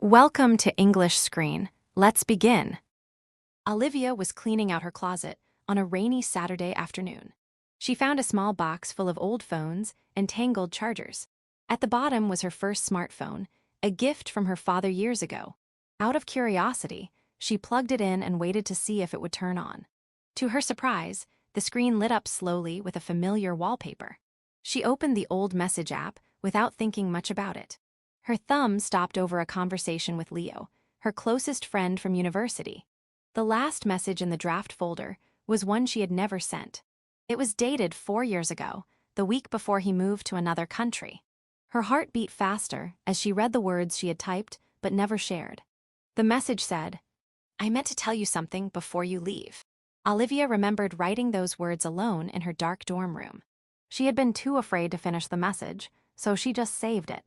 Welcome to EnglishScreen. Let's begin. Olivia was cleaning out her closet on a rainy Saturday afternoon. She found a small box full of old phones and tangled chargers. At the bottom was her first smartphone, a gift from her father years ago. Out of curiosity, she plugged it in and waited to see if it would turn on. To her surprise, the screen lit up slowly with a familiar wallpaper. She opened the old message app without thinking much about it. Her thumb stopped over a conversation with Leo, her closest friend from university. The last message in the draft folder was one she had never sent. It was dated 4 years ago, the week before he moved to another country. Her heart beat faster as she read the words she had typed but never shared. The message said, "I meant to tell you something before you leave." Olivia remembered writing those words alone in her dark dorm room. She had been too afraid to finish the message, so she just saved it.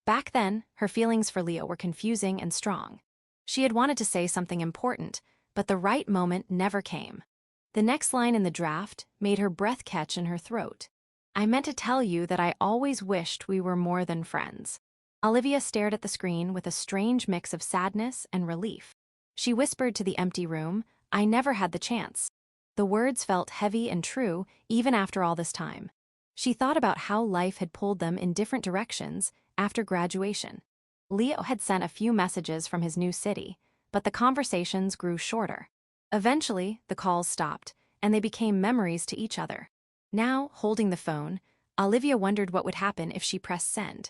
Back then, her feelings for Leo were confusing and strong. She had wanted to say something important, but the right moment never came. The next line in the draft made her breath catch in her throat. "I meant to tell you that I always wished we were more than friends." Olivia stared at the screen with a strange mix of sadness and relief. She whispered to the empty room, "I never had the chance." The words felt heavy and true, even after all this time. She thought about how life had pulled them in different directions after graduation. Leo had sent a few messages from his new city, but the conversations grew shorter. Eventually, the calls stopped, and they became memories to each other. Now, holding the phone, Olivia wondered what would happen if she pressed send.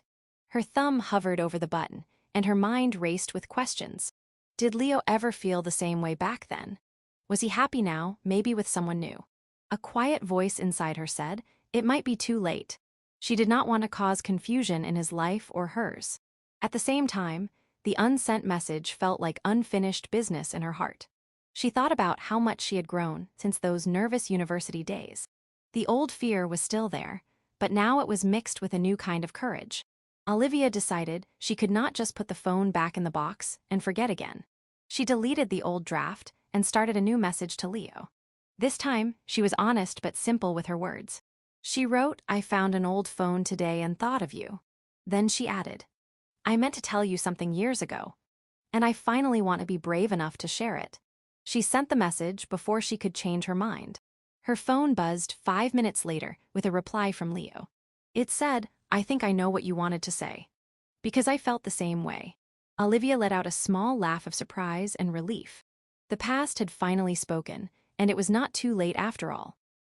Her thumb hovered over the button, and her mind raced with questions. Did Leo ever feel the same way back then? Was he happy now, maybe with someone new? A quiet voice inside her said, it might be too late. She did not want to cause confusion in his life or hers. At the same time, the unsent message felt like unfinished business in her heart. She thought about how much she had grown since those nervous university days. The old fear was still there, but now it was mixed with a new kind of courage. Olivia decided she could not just put the phone back in the box and forget again. She deleted the old draft and started a new message to Leo. This time, she was honest but simple with her words. She wrote, "I found an old phone today and thought of you." Then she added, "I meant to tell you something years ago, and I finally want to be brave enough to share it." She sent the message before she could change her mind. Her phone buzzed 5 minutes later with a reply from Leo. It said, "I think I know what you wanted to say." Because I felt the same way. Olivia let out a small laugh of surprise and relief. The past had finally spoken, and it was not too late after all.